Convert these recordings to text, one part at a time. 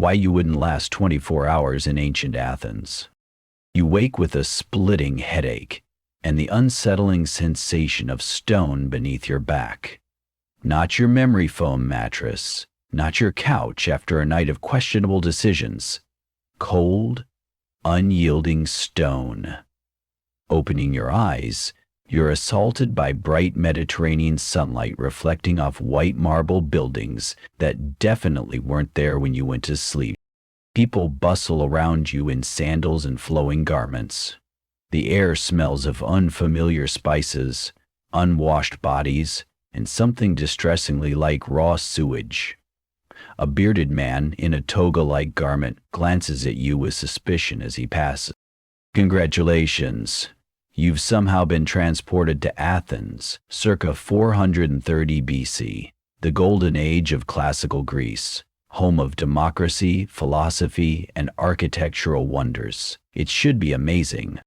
Why you wouldn't last 24 hours in ancient Athens. You wake with a splitting headache and the unsettling sensation of stone beneath your back. Not your memory foam mattress, not your couch after a night of questionable decisions. Cold, unyielding stone. Opening your eyes, you're assaulted by bright Mediterranean sunlight reflecting off white marble buildings that definitely weren't there when you went to sleep. People bustle around you in sandals and flowing garments. The air smells of unfamiliar spices, unwashed bodies, and something distressingly like raw sewage. A bearded man in a toga-like garment glances at you with suspicion as he passes. Congratulations. You've somehow been transported to Athens, circa 430 BC, the golden age of classical Greece, home of democracy, philosophy, and architectural wonders. It should be amazing.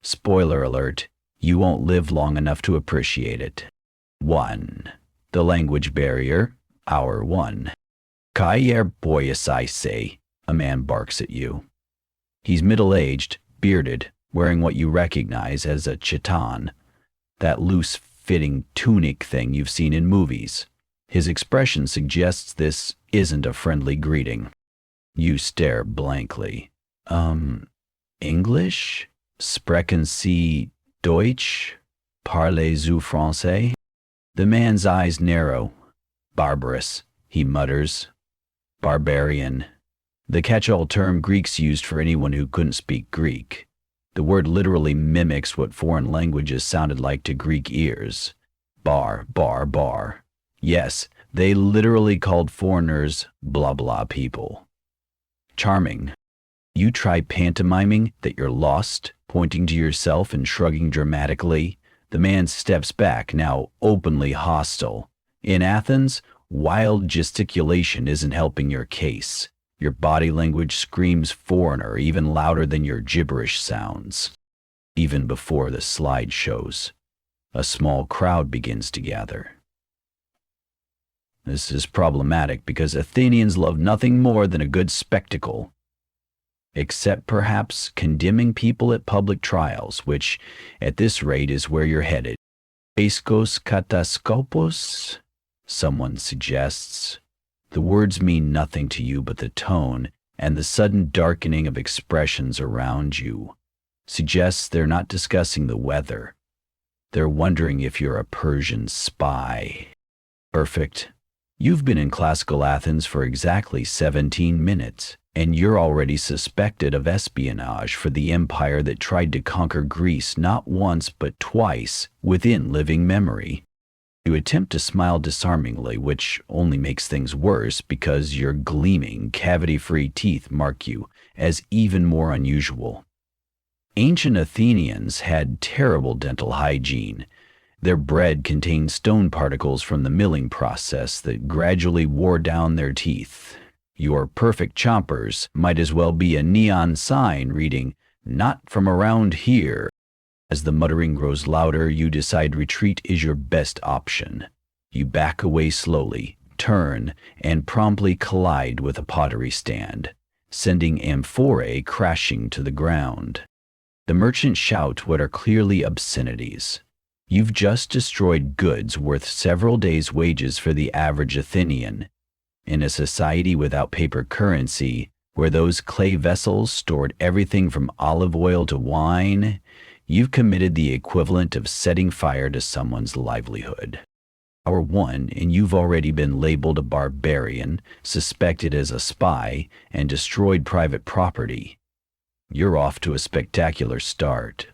Spoiler alert, you won't live long enough to appreciate it. 1. The language barrier, Hour 1. Kayer boyasai say, a man barks at you. He's middle-aged, bearded, wearing what you recognize as a chiton, that loose-fitting tunic thing you've seen in movies. His expression suggests this isn't a friendly greeting. You stare blankly. English? Sprechen Sie Deutsch? Parlez-vous français? The man's eyes narrow. Barbarous, he mutters. Barbarian. The catch-all term Greeks used for anyone who couldn't speak Greek. The word literally mimics what foreign languages sounded like to Greek ears. Bar, bar, bar. Yes, they literally called foreigners blah blah people. Charming. You try pantomiming that you're lost, pointing to yourself and shrugging dramatically. The man steps back, now openly hostile. In Athens, wild gesticulation isn't helping your case. Your body language screams foreigner even louder than your gibberish sounds. Even before the slide shows, a small crowd begins to gather. This is problematic because Athenians love nothing more than a good spectacle, except perhaps condemning people at public trials, which at this rate is where you're headed. Eskos kataskopos, someone suggests. The words mean nothing to you but the tone and the sudden darkening of expressions around you suggests they're not discussing the weather. They're wondering if you're a Persian spy. Perfect. You've been in classical Athens for exactly 17 minutes, and you're already suspected of espionage for the empire that tried to conquer Greece not once but twice within living memory. You attempt to smile disarmingly, which only makes things worse because your gleaming, cavity-free teeth mark you as even more unusual. Ancient Athenians had terrible dental hygiene. Their bread contained stone particles from the milling process that gradually wore down their teeth. Your perfect chompers might as well be a neon sign reading, "Not from around here." As the muttering grows louder, you decide retreat is your best option. You back away slowly, turn, and promptly collide with a pottery stand, sending amphorae crashing to the ground. The merchants shout what are clearly obscenities. You've just destroyed goods worth several days' wages for the average Athenian. In a society without paper currency, where those clay vessels stored everything from olive oil to wine, you've committed the equivalent of setting fire to someone's livelihood. Hour 1, and you've already been labeled a barbarian, suspected as a spy, and destroyed private property. You're off to a spectacular start.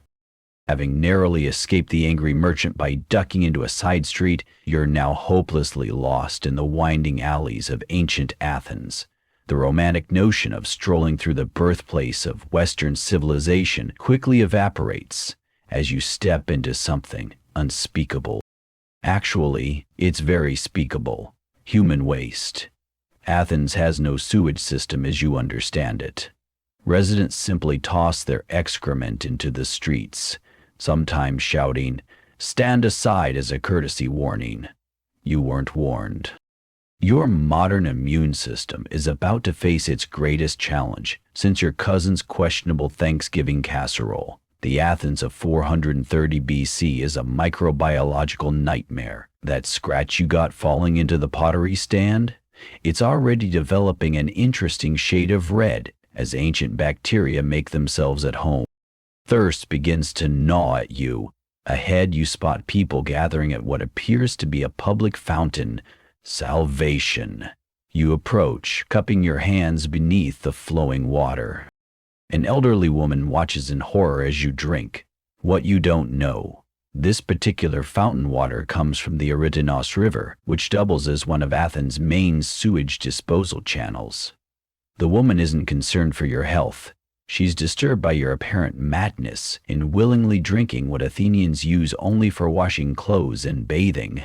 Having narrowly escaped the angry merchant by ducking into a side street, you're now hopelessly lost in the winding alleys of ancient Athens. The romantic notion of strolling through the birthplace of Western civilization quickly evaporates as you step into something unspeakable. Actually, it's very speakable. Human waste. Athens has no sewage system as you understand it. Residents simply toss their excrement into the streets, sometimes shouting, "Stand aside," as a courtesy warning. You weren't warned. Your modern immune system is about to face its greatest challenge since your cousin's questionable Thanksgiving casserole. The Athens of 430 BC is a microbiological nightmare. That scratch you got falling into the pottery stand? It's already developing an interesting shade of red as ancient bacteria make themselves at home. Thirst begins to gnaw at you. Ahead you spot people gathering at what appears to be a public fountain. Salvation. You approach, cupping your hands beneath the flowing water. An elderly woman watches in horror as you drink. What you don't know. This particular fountain water comes from the Eridanos River, which doubles as one of Athens' main sewage disposal channels. The woman isn't concerned for your health. She's disturbed by your apparent madness in willingly drinking what Athenians use only for washing clothes and bathing.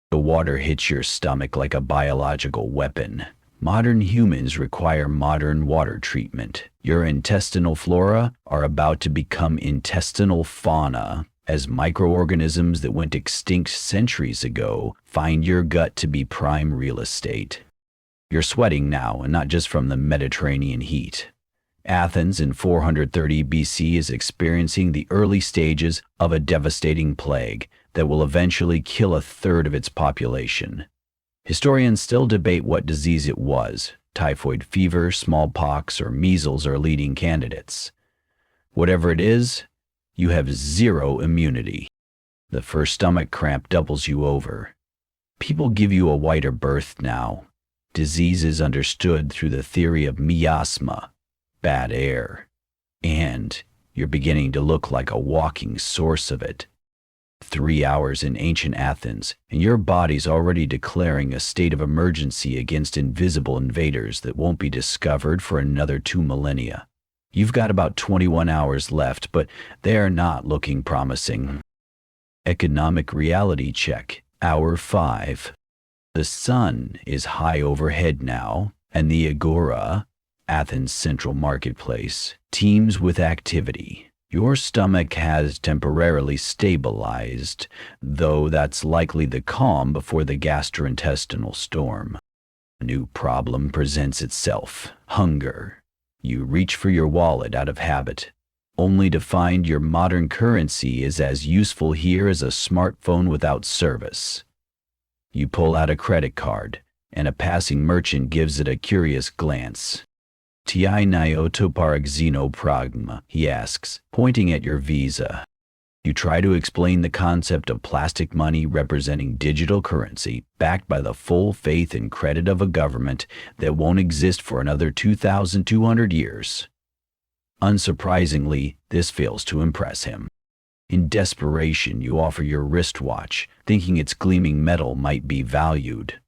The water hits your stomach like a biological weapon. Modern humans require modern water treatment. Your intestinal flora are about to become intestinal fauna, as microorganisms that went extinct centuries ago find your gut to be prime real estate. You're sweating now, and not just from the Mediterranean heat. Athens in 430 BC is experiencing the early stages of a devastating plague that will eventually kill a third of its population. Historians still debate what disease it was. Typhoid fever, smallpox, or measles are leading candidates. Whatever it is, you have zero immunity. The first stomach cramp doubles you over. People give you a whiter berth now. Disease is understood through the theory of miasma, bad air, and you're beginning to look like a walking source of it. 3 hours in ancient Athens, and your body's already declaring a state of emergency against invisible invaders that won't be discovered for another 2 millennia. You've got about 21 hours left, but they are not looking promising. Economic reality check, hour 5. The sun is high overhead now, and the agora, Athens' central marketplace, teems with activity. Your stomach has temporarily stabilized, though that's likely the calm before the gastrointestinal storm. A new problem presents itself: hunger. You reach for your wallet out of habit, only to find your modern currency is as useful here as a smartphone without service. You pull out a credit card, and a passing merchant gives it a curious glance. "Ti nioto paraxino pragma," he asks, pointing at your visa. You try to explain the concept of plastic money representing digital currency backed by the full faith and credit of a government that won't exist for another 2,200 years. Unsurprisingly, this fails to impress him. In desperation, you offer your wristwatch, thinking its gleaming metal might be valued.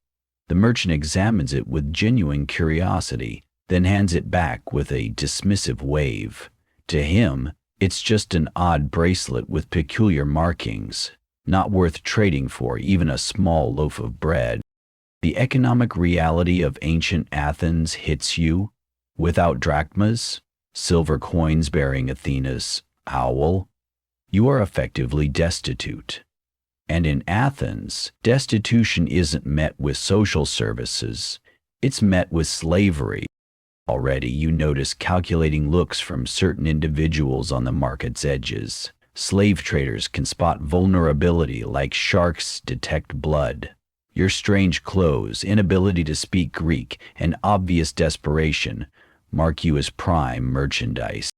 The merchant examines it with genuine curiosity, then hands it back with a dismissive wave. To him, it's just an odd bracelet with peculiar markings, not worth trading for even a small loaf of bread. The economic reality of ancient Athens hits you. Without drachmas, silver coins bearing Athena's owl, you are effectively destitute. And in Athens, destitution isn't met with social services, it's met with slavery. Already you notice calculating looks from certain individuals on the market's edges. Slave traders can spot vulnerability like sharks detect blood. Your strange clothes, inability to speak Greek, and obvious desperation mark you as prime merchandise.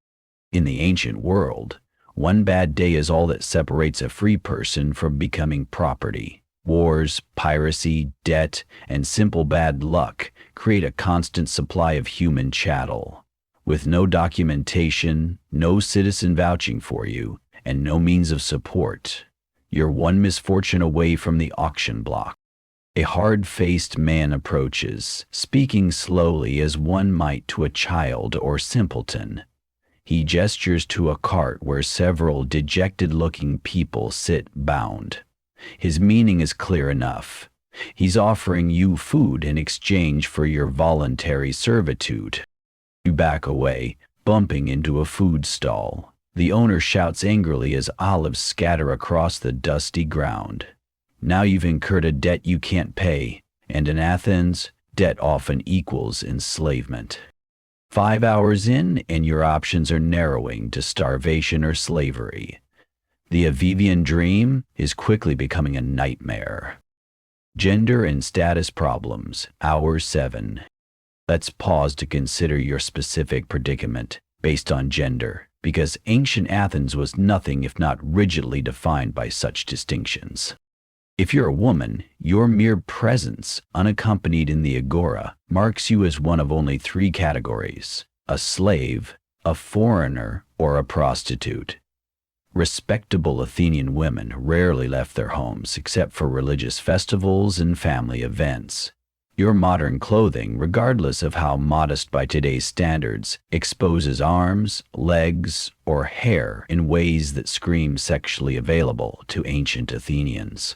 In the ancient world, one bad day is all that separates a free person from becoming property. Wars, piracy, debt, and simple bad luck create a constant supply of human chattel. With no documentation, no citizen vouching for you, and no means of support, you're one misfortune away from the auction block. A hard-faced man approaches, speaking slowly as one might to a child or simpleton. He gestures to a cart where several dejected-looking people sit bound. His meaning is clear enough. He's offering you food in exchange for your voluntary servitude. You back away, bumping into a food stall. The owner shouts angrily as olives scatter across the dusty ground. Now you've incurred a debt you can't pay, And in Athens, debt often equals enslavement. 5 hours in, and your options are narrowing to starvation or slavery. The Avivian dream is quickly becoming a nightmare. Gender and status problems, hour 7. Let's pause to consider your specific predicament based on gender, because ancient Athens was nothing if not rigidly defined by such distinctions. If you're a woman, your mere presence, unaccompanied in the agora, marks you as one of only 3 categories: a slave, a foreigner, or a prostitute. Respectable Athenian women rarely left their homes except for religious festivals and family events. Your modern clothing, regardless of how modest by today's standards, exposes arms, legs, or hair in ways that scream sexually available to ancient Athenians.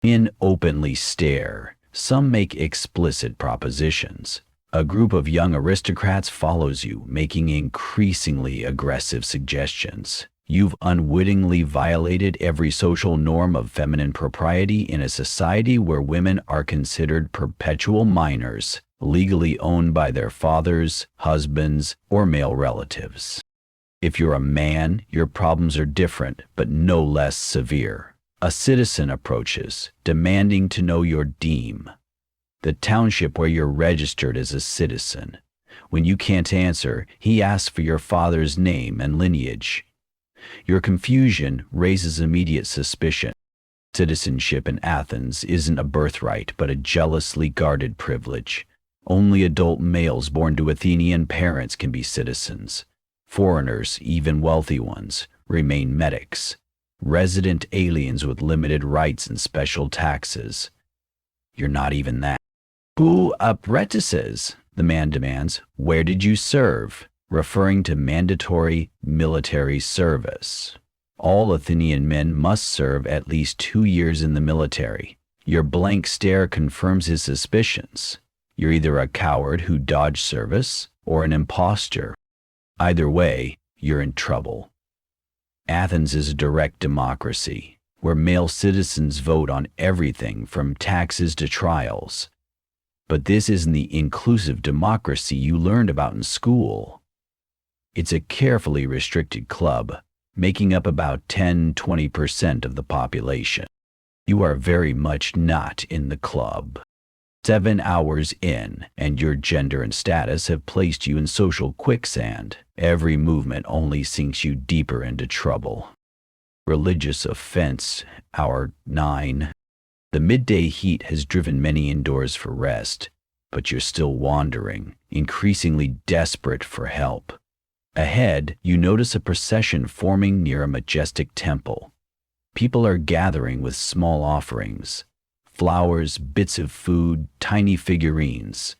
Men openly stare. Some make explicit propositions. A group of young aristocrats follows you, making increasingly aggressive suggestions. You've unwittingly violated every social norm of feminine propriety in a society where women are considered perpetual minors, legally owned by their fathers, husbands, or male relatives. If you're a man, your problems are different, but no less severe. A citizen approaches, demanding to know your deme, the township where you're registered as a citizen. When you can't answer, he asks for your father's name and lineage. Your confusion raises immediate suspicion. Citizenship in Athens isn't a birthright, but a jealously guarded privilege. Only adult males born to Athenian parents can be citizens. Foreigners, even wealthy ones, remain metics, resident aliens with limited rights and special taxes. You're not even that. Who apprentices? The man demands. Where did you serve? Referring to mandatory military service. All Athenian men must serve at least 2 years in the military. Your blank stare confirms his suspicions. You're either a coward who dodged service or an impostor. Either way, you're in trouble. Athens is a direct democracy, where male citizens vote on everything from taxes to trials. But this isn't the inclusive democracy you learned about in school. It's a carefully restricted club, making up about 10–20% of the population. You are very much not in the club. 7 hours in, and your gender and status have placed you in social quicksand. Every movement only sinks you deeper into trouble. Religious offense, hour 9. The midday heat has driven many indoors for rest, but you're still wandering, increasingly desperate for help. Ahead, you notice a procession forming near a majestic temple. People are gathering with small offerings: flowers, bits of food, tiny figurines.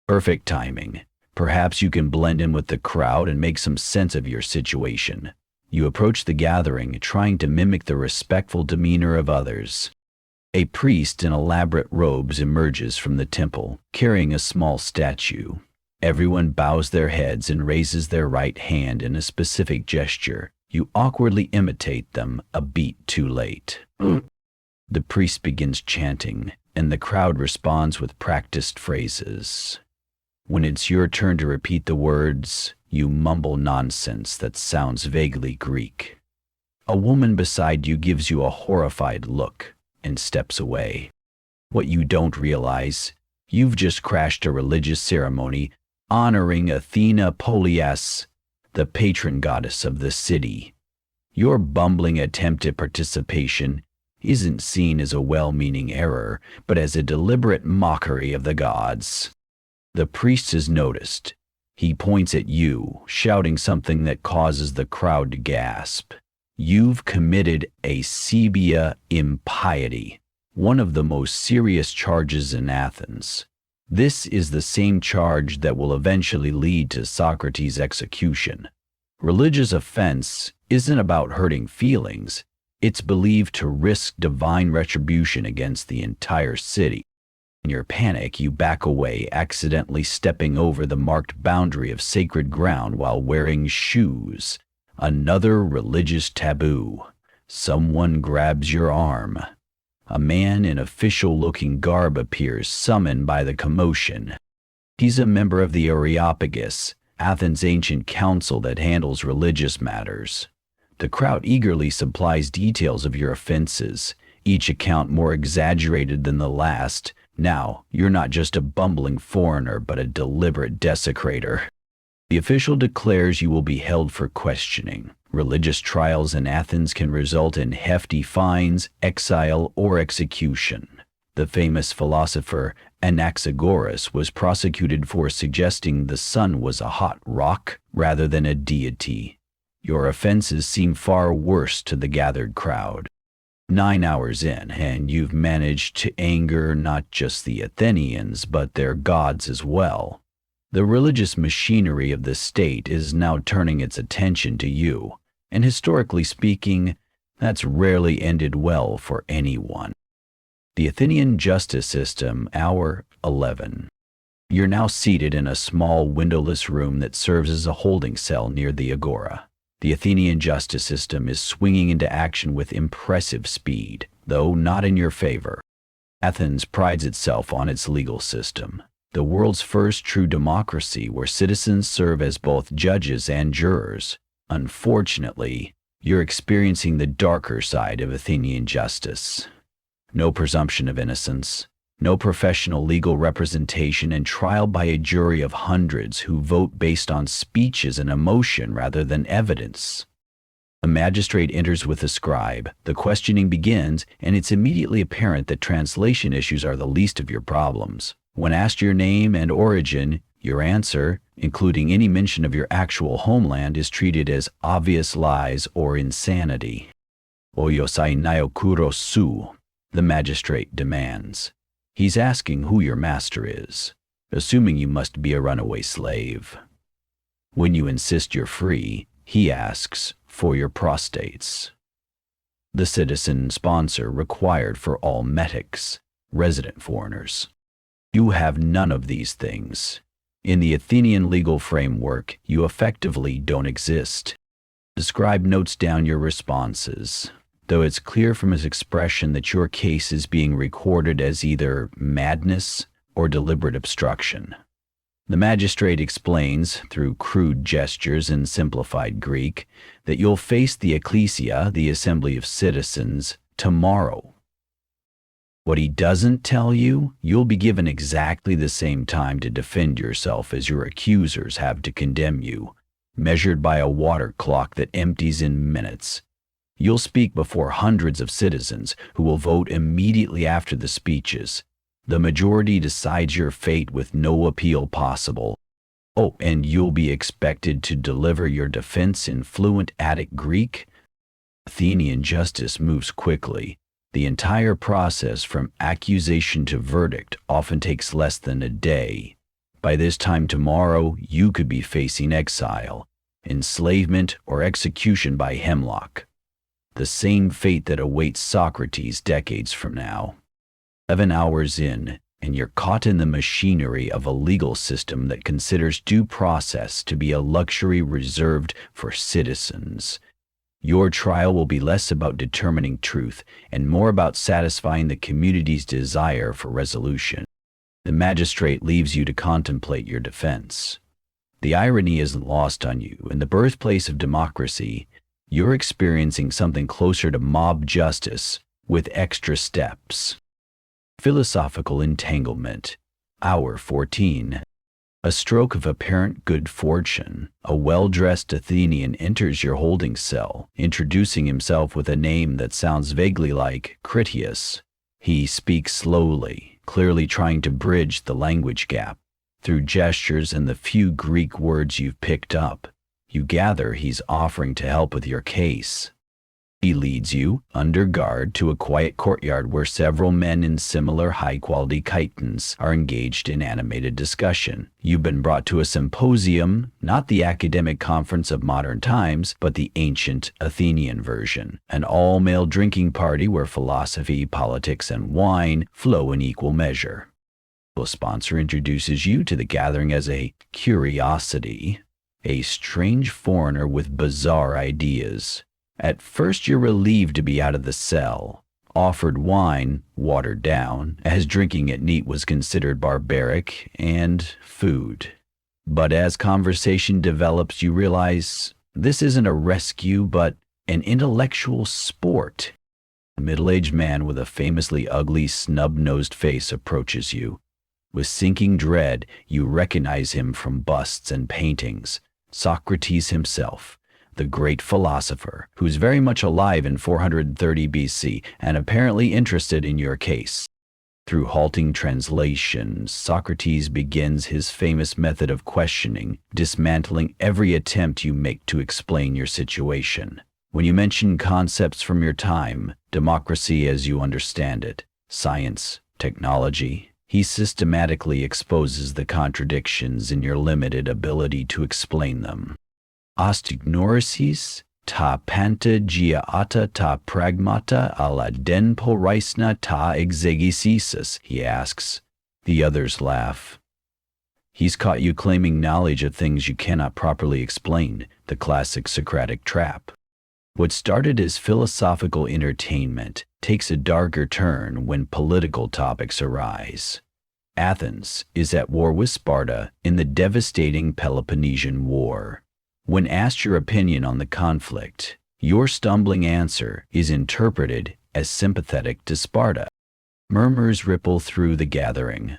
Perfect timing. Perhaps you can blend in with the crowd and make some sense of your situation. You approach the gathering, trying to mimic the respectful demeanor of others. A priest in elaborate robes emerges from the temple, carrying a small statue. Everyone bows their heads and raises their right hand in a specific gesture. You awkwardly imitate them, a beat too late. The priest begins chanting, and the crowd responds with practiced phrases. When it's your turn to repeat the words, you mumble nonsense that sounds vaguely Greek. A woman beside you gives you a horrified look and steps away. What you don't realize, you've just crashed a religious ceremony honoring Athena Polias, the patron goddess of the city. Your bumbling attempt at participation isn't seen as a well-meaning error, but as a deliberate mockery of the gods. The priest has noticed. He points at you, shouting something that causes the crowd to gasp. You've committed a sebia impiety, one of the most serious charges in Athens. This is the same charge that will eventually lead to Socrates' execution. Religious offense isn't about hurting feelings. It's believed to risk divine retribution against the entire city. In your panic, you back away, accidentally stepping over the marked boundary of sacred ground while wearing shoes. Another religious taboo. Someone grabs your arm. A man in official-looking garb appears, summoned by the commotion. He's a member of the Areopagus, Athens' ancient council that handles religious matters. The crowd eagerly supplies details of your offenses, each account more exaggerated than the last. Now, you're not just a bumbling foreigner, but a deliberate desecrator. The official declares you will be held for questioning. Religious trials in Athens can result in hefty fines, exile, or execution. The famous philosopher Anaxagoras was prosecuted for suggesting the sun was a hot rock rather than a deity. Your offenses seem far worse to the gathered crowd. 9 hours in, and you've managed to anger not just the Athenians, but their gods as well. The religious machinery of the state is now turning its attention to you, and historically speaking, that's rarely ended well for anyone. The Athenian justice system, Hour 11. You're now seated in a small windowless room that serves as a holding cell near the agora. The Athenian justice system is swinging into action with impressive speed, though not in your favor. Athens prides itself on its legal system, the world's first true democracy where citizens serve as both judges and jurors. Unfortunately, you're experiencing the darker side of Athenian justice. No presumption of innocence, no professional legal representation, and trial by a jury of hundreds who vote based on speeches and emotion rather than evidence. A magistrate enters with a scribe, the questioning begins, and it's immediately apparent that translation issues are the least of your problems. When asked your name and origin, your answer, including any mention of your actual homeland, is treated as obvious lies or insanity. Oyosai naokuro su, the magistrate demands. He's asking who your master is, assuming you must be a runaway slave. When you insist you're free, he asks for your prostates. The citizen sponsor required for all metics, resident foreigners. You have none of these things. In the Athenian legal framework, you effectively don't exist. The scribe notes down your responses, though it's clear from his expression that your case is being recorded as either madness or deliberate obstruction. The magistrate explains, through crude gestures in simplified Greek, that you'll face the ecclesia, the assembly of citizens, tomorrow. What he doesn't tell you, you'll be given exactly the same time to defend yourself as your accusers have to condemn you, measured by a water clock that empties in minutes. You'll speak before hundreds of citizens who will vote immediately after the speeches. The majority decides your fate with no appeal possible. Oh, and you'll be expected to deliver your defense in fluent Attic Greek? Athenian justice moves quickly. The entire process from accusation to verdict often takes less than a day. By this time tomorrow, you could be facing exile, enslavement, or execution by hemlock. The same fate that awaits Socrates decades from now. 7 hours in, and you're caught in the machinery of a legal system that considers due process to be a luxury reserved for citizens. Your trial will be less about determining truth and more about satisfying the community's desire for resolution. The magistrate leaves you to contemplate your defense. The irony isn't lost on you. In the birthplace of democracy, you're experiencing something closer to mob justice with extra steps. Philosophical entanglement. Hour 14. A stroke of apparent good fortune. A well-dressed Athenian enters your holding cell, introducing himself with a name that sounds vaguely like Critias. He speaks slowly, clearly trying to bridge the language gap. Through gestures and the few Greek words you've picked up, you gather he's offering to help with your case. He leads you, under guard, to a quiet courtyard where several men in similar high-quality chitons are engaged in animated discussion. You've been brought to a symposium, not the academic conference of modern times, but the ancient Athenian version, an all-male drinking party where philosophy, politics, and wine flow in equal measure. The sponsor introduces you to the gathering as a curiosity, a strange foreigner with bizarre ideas. At first you're relieved to be out of the cell, offered wine, watered down, as drinking it neat was considered barbaric, and food. But as conversation develops, you realize this isn't a rescue, but an intellectual sport. A middle-aged man with a famously ugly, snub-nosed face approaches you. With sinking dread, you recognize him from busts and paintings, Socrates himself, the great philosopher, who's very much alive in 430 BC and apparently interested in your case. Through halting translations, Socrates begins his famous method of questioning, dismantling every attempt you make to explain your situation. When you mention concepts from your time, democracy as you understand it, science, technology, he systematically exposes the contradictions in your limited ability to explain them. Ostignorisis, ta panta giata ta pragmata ala den porisna ta exegesis, he asks. The others laugh. He's caught you claiming knowledge of things you cannot properly explain, the classic Socratic trap. What started as philosophical entertainment takes a darker turn when political topics arise. Athens is at war with Sparta in the devastating Peloponnesian War. When asked your opinion on the conflict, your stumbling answer is interpreted as sympathetic to Sparta. Murmurs ripple through the gathering.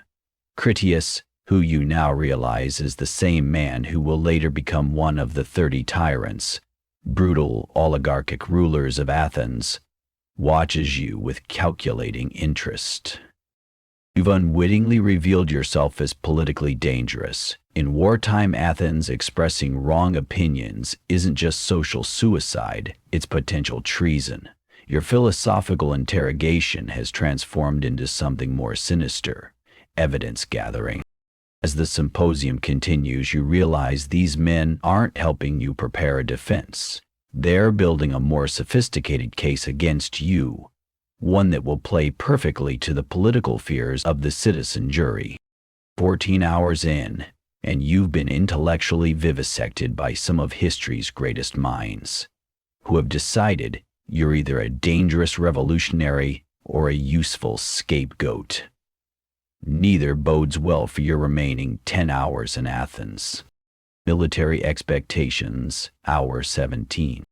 Critias, who you now realize is the same man who will later become one of the 30 tyrants, brutal oligarchic rulers of Athens, watches you with calculating interest. You've unwittingly revealed yourself as politically dangerous. In wartime Athens, expressing wrong opinions isn't just social suicide, it's potential treason. Your philosophical interrogation has transformed into something more sinister, evidence gathering. As the symposium continues, you realize these men aren't helping you prepare a defense. They're building a more sophisticated case against you, one that will play perfectly to the political fears of the citizen jury. 14 hours in, and you've been intellectually vivisected by some of history's greatest minds, who have decided you're either a dangerous revolutionary or a useful scapegoat. Neither bodes well for your remaining 10 hours in Athens. Military expectations, hour 17.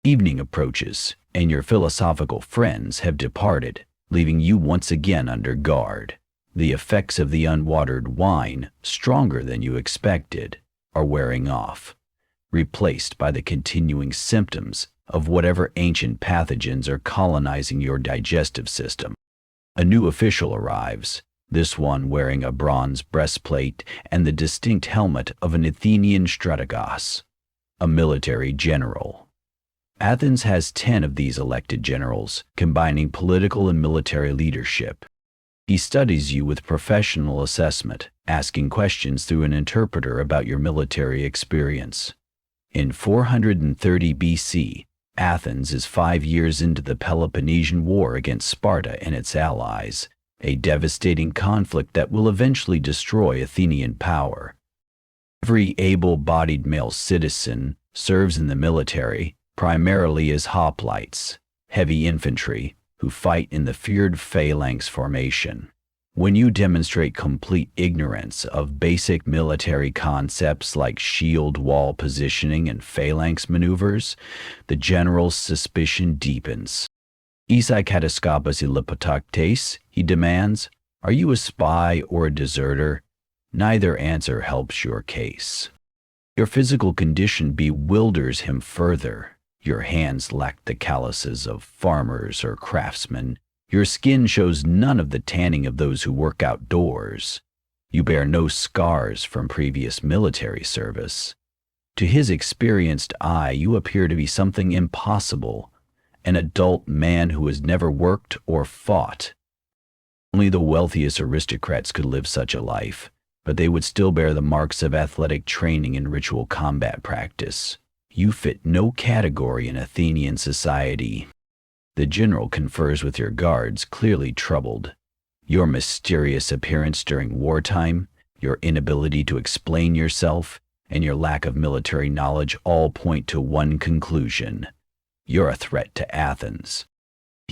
Evening approaches, and your philosophical friends have departed, leaving you once again under guard. The effects of the unwatered wine, stronger than you expected, are wearing off, replaced by the continuing symptoms of whatever ancient pathogens are colonizing your digestive system. A new official arrives, this one wearing a bronze breastplate and the distinct helmet of an Athenian strategos, a military general. Athens has 10 of these elected generals, combining political and military leadership. He studies you with professional assessment, asking questions through an interpreter about your military experience. In 430 BC, Athens is 5 years into the Peloponnesian War against Sparta and its allies, a devastating conflict that will eventually destroy Athenian power. Every able-bodied male citizen serves in the military, primarily as hoplites, heavy infantry, who fight in the feared phalanx formation. When you demonstrate complete ignorance of basic military concepts like shield wall positioning and phalanx maneuvers, the general's suspicion deepens. Isai kataskopos ilipotoktes, he demands, are you a spy or a deserter? Neither answer helps your case. Your physical condition bewilders him further. Your hands lack the calluses of farmers or craftsmen. Your skin shows none of the tanning of those who work outdoors. You bear no scars from previous military service. To his experienced eye, you appear to be something impossible, an adult man who has never worked or fought. Only the wealthiest aristocrats could live such a life, but they would still bear the marks of athletic training and ritual combat practice. You fit no category in Athenian society. The general confers with your guards, clearly troubled. Your mysterious appearance during wartime, your inability to explain yourself, and your lack of military knowledge all point to one conclusion. You're a threat to Athens.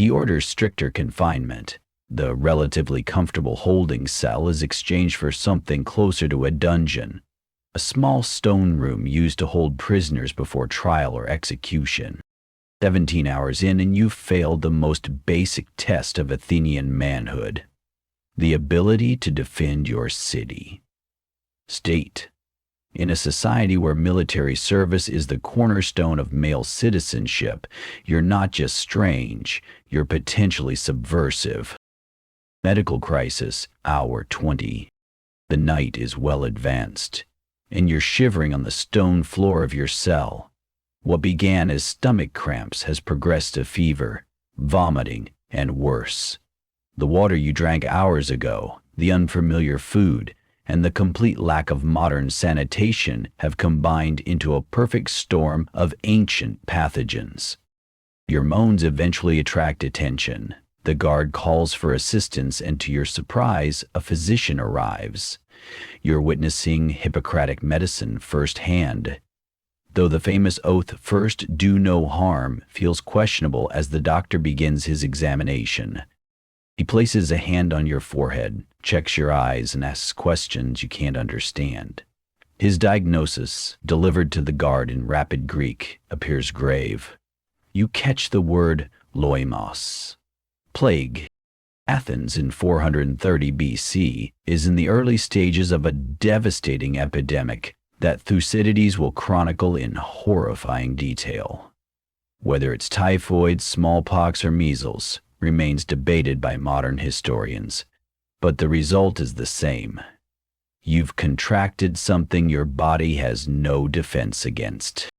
He orders stricter confinement. The relatively comfortable holding cell is exchanged for something closer to a dungeon, a small stone room used to hold prisoners before trial or execution. 17 hours in and you've failed the most basic test of Athenian manhood, the ability to defend your city. State. In a society where military service is the cornerstone of male citizenship, you're not just strange, you're potentially subversive. Medical crisis, hour 20. The night is well advanced, and you're shivering on the stone floor of your cell. What began as stomach cramps has progressed to fever, vomiting, and worse. The water you drank hours ago, the unfamiliar food, and the complete lack of modern sanitation have combined into a perfect storm of ancient pathogens. Your moans eventually attract attention. The guard calls for assistance, and to your surprise, a physician arrives. You're witnessing Hippocratic medicine firsthand. Though the famous oath, "First, do no harm," feels questionable as the doctor begins his examination. He places a hand on your forehead, checks your eyes, and asks questions you can't understand. His diagnosis, delivered to the guard in rapid Greek, appears grave. You catch the word loimos. Plague. Athens in 430 BC is in the early stages of a devastating epidemic that Thucydides will chronicle in horrifying detail. Whether it's typhoid, smallpox, or measles remains debated by modern historians, but the result is the same. You've contracted something your body has no defense against.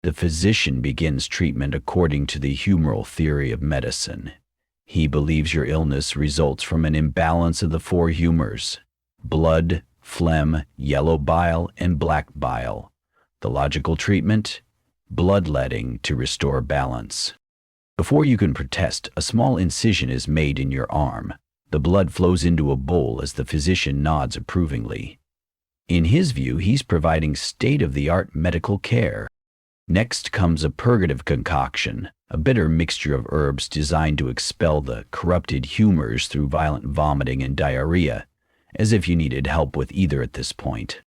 The physician begins treatment according to the humoral theory of medicine. He believes your illness results from an imbalance of the four humors: blood, phlegm, yellow bile, and black bile. The logical treatment? Bloodletting to restore balance. Before you can protest, a small incision is made in your arm. The blood flows into a bowl as the physician nods approvingly. In his view, he's providing state-of-the-art medical care. Next comes a purgative concoction, a bitter mixture of herbs designed to expel the corrupted humors through violent vomiting and diarrhea, as if you needed help with either at this point.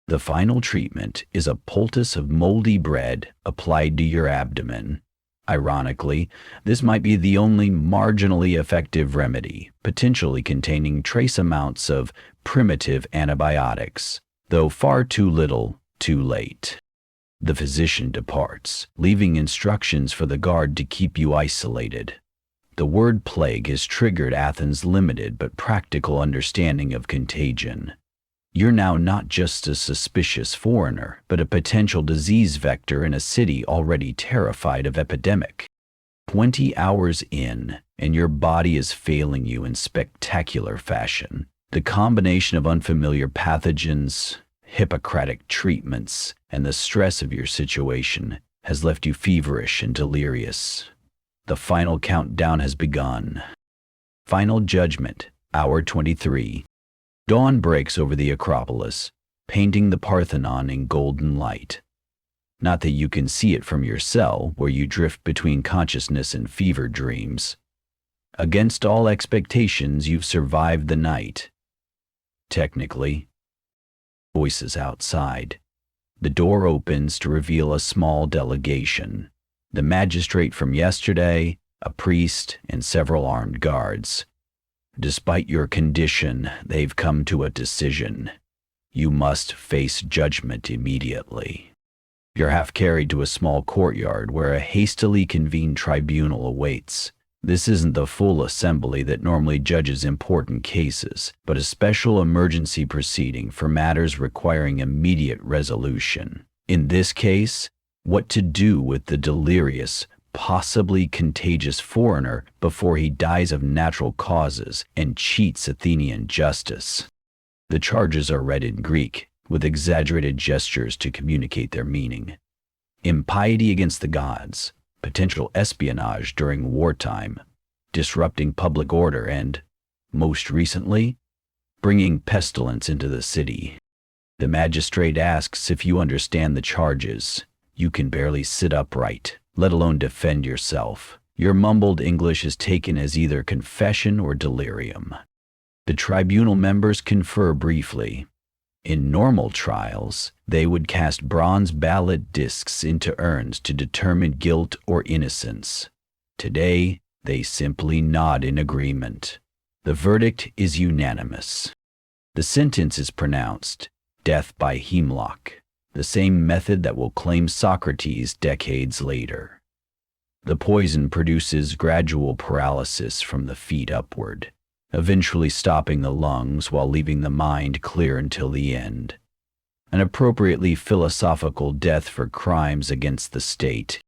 The final treatment is a poultice of moldy bread applied to your abdomen. Ironically, this might be the only marginally effective remedy, potentially containing trace amounts of primitive antibiotics, though far too little, too late. The physician departs, leaving instructions for the guard to keep you isolated. The word plague has triggered Athens' limited but practical understanding of contagion. You're now not just a suspicious foreigner, but a potential disease vector in a city already terrified of epidemic. 20 hours in, and your body is failing you in spectacular fashion. The combination of unfamiliar pathogens, Hippocratic treatments, and the stress of your situation has left you feverish and delirious. The final countdown has begun. Final judgment, hour 23. Dawn breaks over the Acropolis, painting the Parthenon in golden light. Not that you can see it from your cell, where you drift between consciousness and fever dreams. Against all expectations, you've survived the night. Technically. Voices outside. The door opens to reveal a small delegation. The magistrate from yesterday, a priest, and several armed guards. Despite your condition, they've come to a decision. You must face judgment immediately. You're half carried to a small courtyard where a hastily convened tribunal awaits. This isn't the full assembly that normally judges important cases, but a special emergency proceeding for matters requiring immediate resolution. In this case, what to do with the delirious, possibly contagious foreigner before he dies of natural causes and cheats Athenian justice. The charges are read in Greek, with exaggerated gestures to communicate their meaning. Impiety against the gods, potential espionage during wartime, disrupting public order, and, most recently, bringing pestilence into the city. The magistrate asks if you understand the charges. You can barely sit upright, let alone defend yourself. Your mumbled English is taken as either confession or delirium. The tribunal members confer briefly. In normal trials, they would cast bronze ballot discs into urns to determine guilt or innocence. Today, they simply nod in agreement. The verdict is unanimous. The sentence is pronounced, death by hemlock, the same method that will claim Socrates decades later. The poison produces gradual paralysis from the feet upward, eventually stopping the lungs while leaving the mind clear until the end. An appropriately philosophical death for crimes against the state.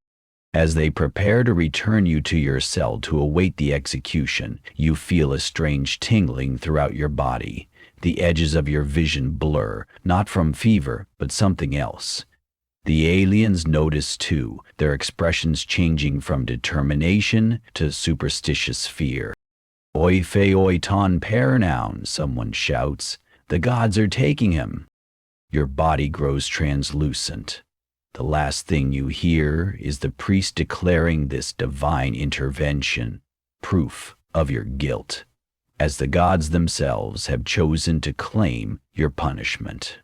As they prepare to return you to your cell to await the execution, you feel a strange tingling throughout your body. The edges of your vision blur, not from fever, but something else. The aliens notice too, their expressions changing from determination to superstitious fear. Oi fe oi ton per noun, someone shouts. The gods are taking him. Your body grows translucent. The last thing you hear is the priest declaring this divine intervention, proof of your guilt, as the gods themselves have chosen to claim your punishment.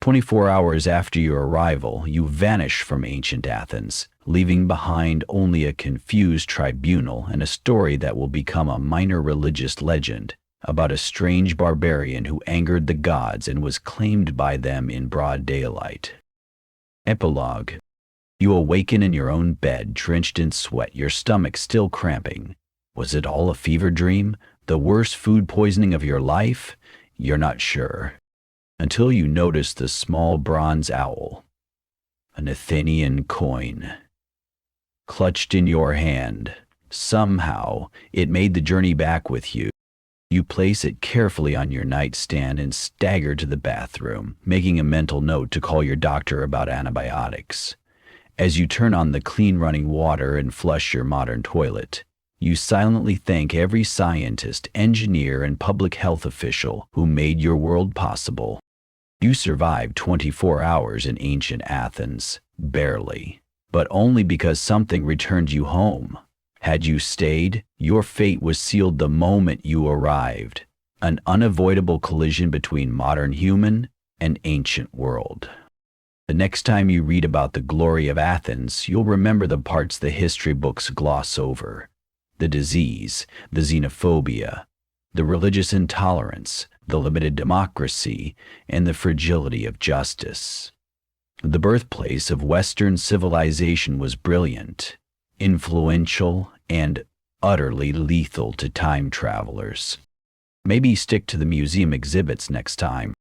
24 hours after your arrival, you vanish from ancient Athens, leaving behind only a confused tribunal and a story that will become a minor religious legend about a strange barbarian who angered the gods and was claimed by them in broad daylight. Epilogue. You awaken in your own bed, drenched in sweat, your stomach still cramping. Was it all a fever dream? The worst food poisoning of your life? You're not sure. Until you notice the small bronze owl, an Athenian coin, clutched in your hand. Somehow, it made the journey back with you. You place it carefully on your nightstand and stagger to the bathroom, making a mental note to call your doctor about antibiotics. As you turn on the clean running water and flush your modern toilet, you silently thank every scientist, engineer, and public health official who made your world possible. You survived 24 hours in ancient Athens, barely, but only because something returned you home. Had you stayed, your fate was sealed the moment you arrived, an unavoidable collision between modern human and ancient world. The next time you read about the glory of Athens, you'll remember the parts the history books gloss over: the disease, the xenophobia, the religious intolerance, the limited democracy, and the fragility of justice. The birthplace of Western civilization was brilliant, influential, and utterly lethal to time travelers. Maybe stick to the museum exhibits next time.